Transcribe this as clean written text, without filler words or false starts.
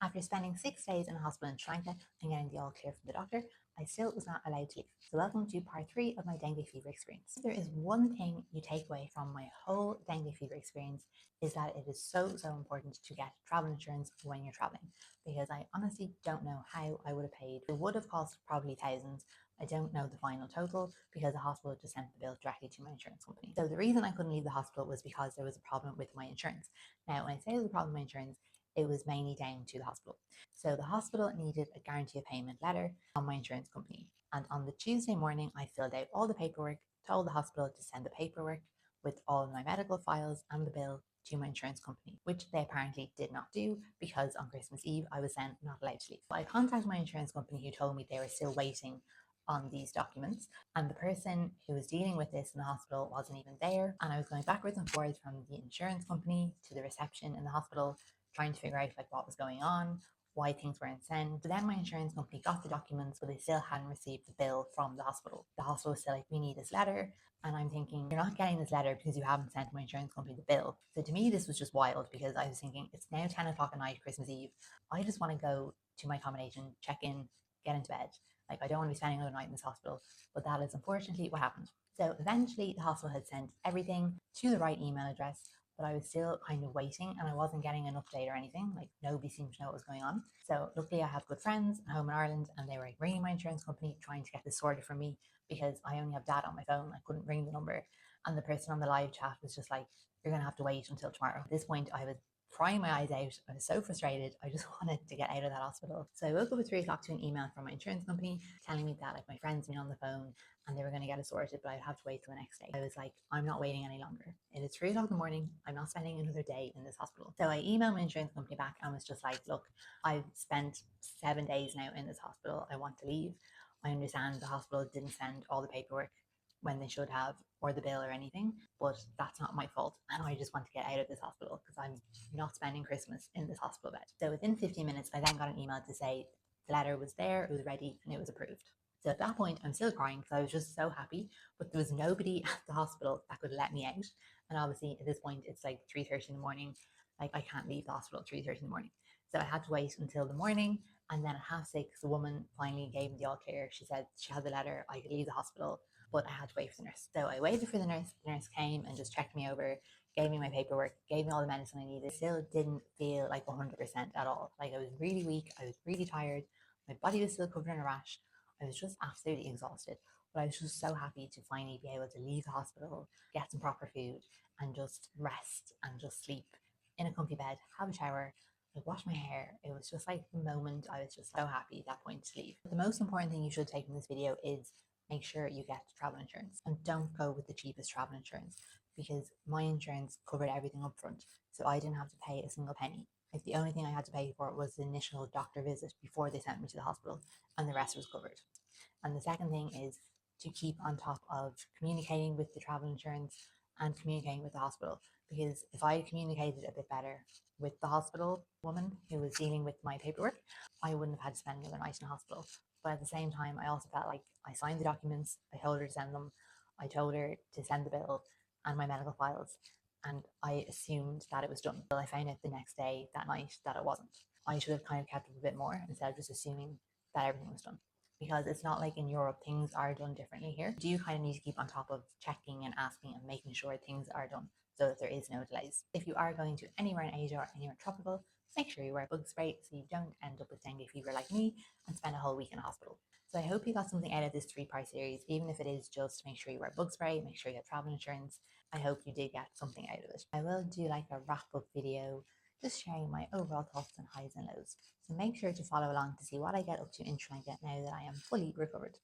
After spending 6 days in a hospital in Sri Lanka and getting the all clear from the doctor, I still was not allowed to leave. So welcome to part 3 of my dengue fever experience. If there is one thing you take away from my whole dengue fever experience, is that it is so important to get travel insurance when you're traveling, because I honestly don't know how I would have paid. It would have cost probably thousands. I don't know the final total because the hospital just sent the bill directly to my insurance company. So the reason I couldn't leave the hospital was because there was a problem with my insurance. Now, when I say there was a problem with my insurance, it was mainly down to the hospital. So the hospital needed a guarantee of payment letter from my insurance company. And on the Tuesday morning, I filled out all the paperwork, told the hospital to send the paperwork with all of my medical files and the bill to my insurance company, which they apparently did not do because on Christmas Eve I was then not allowed to leave. I contacted my insurance company, who told me they were still waiting on these documents, and the person who was dealing with this in the hospital wasn't even there, and I was going backwards and forwards from the insurance company to the reception in the hospital trying to figure out like what was going on, why things weren't sent. But then my insurance company got the documents, but they still hadn't received the bill from the hospital. The hospital was still like, we need this letter. And I'm thinking, you're not getting this letter because you haven't sent my insurance company the bill. So to me, this was just wild, because I was thinking, it's now 10 o'clock at night, Christmas Eve. I just want to go to my accommodation, check in, get into bed. Like, I don't want to be spending another night in this hospital. But that is unfortunately what happened. So eventually the hospital had sent everything to the right email address, but I was still kind of waiting and I wasn't getting an update or anything. Like, nobody seemed to know what was going on. So luckily I have good friends home in Ireland, and they were ringing my insurance company trying to get this sorted for me, because I only have data on my phone. I couldn't ring the number. And the person on the live chat was just like, you're going to have to wait until tomorrow. At this point, I was crying my eyes out. I was so frustrated. I just wanted to get out of that hospital. So I woke up at 3 o'clock to an email from my insurance company telling me that like my friends been on the phone and they were going to get it sorted, but I'd have to wait till the next day. I was like, I'm not waiting any longer. It is 3 o'clock in the morning. I'm not spending another day in this hospital. So I emailed my insurance company back and was just like, look, I've spent 7 days now in this hospital. I want to leave. I understand the hospital didn't send all the paperwork when they should have, or the bill or anything, but that's not my fault, and I just want to get out of this hospital because I'm not spending Christmas in this hospital bed. So within 15 minutes I then got an email to say the letter was there, it was ready, and it was approved. So at that point I'm still crying because I was just so happy, but there was nobody at the hospital that could let me out. And obviously at this point it's like 3:30 in the morning. Like, I can't leave the hospital at 3:30 in the morning. So I had to wait until the morning, and then at 6:30 the woman finally gave me the all clear. She said she had the letter, I could leave the hospital, but I had to wait for the nurse. So I waited for the nurse. The nurse came and just checked me over, gave me my paperwork, gave me all the medicine I needed. Still didn't feel like 100% at all. Like, I was really weak. I was really tired. My body was still covered in a rash. I was just absolutely exhausted. But I was just so happy to finally be able to leave the hospital, get some proper food, and just rest and just sleep in a comfy bed, have a shower, like wash my hair. It was just like the moment. I was just so happy at that point to leave. But the most important thing you should take from this video is make sure you get travel insurance, and don't go with the cheapest travel insurance, because my insurance covered everything up front. So I didn't have to pay a single penny. Like, the only thing I had to pay for was the initial doctor visit before they sent me to the hospital, and the rest was covered. And the second thing is to keep on top of communicating with the travel insurance and communicating with the hospital, because if I communicated a bit better with the hospital woman who was dealing with my paperwork, I wouldn't have had to spend another night in the hospital. But at the same time, I also felt like I signed the documents, I told her to send them, I told her to send the bill and my medical files, and I assumed that it was done. But I found out the next day, that night, that it wasn't. I should have kind of kept up a bit more instead of just assuming that everything was done, because it's not like in Europe things are done differently here. Do you kind of need to keep on top of checking and asking and making sure things are done so that there is no delays. If you are going to anywhere in Asia or anywhere tropical, make sure you wear bug spray so you don't end up with dengue fever like me and spend a whole week in a hospital. So I hope you got something out of this 3-part series, even if it is just make sure you wear bug spray, make sure you have travel insurance. I hope you did get something out of it. I will do like a wrap up video, just sharing my overall thoughts and highs and lows. So make sure to follow along to see what I get up to in Sri Lanka now that I am fully recovered.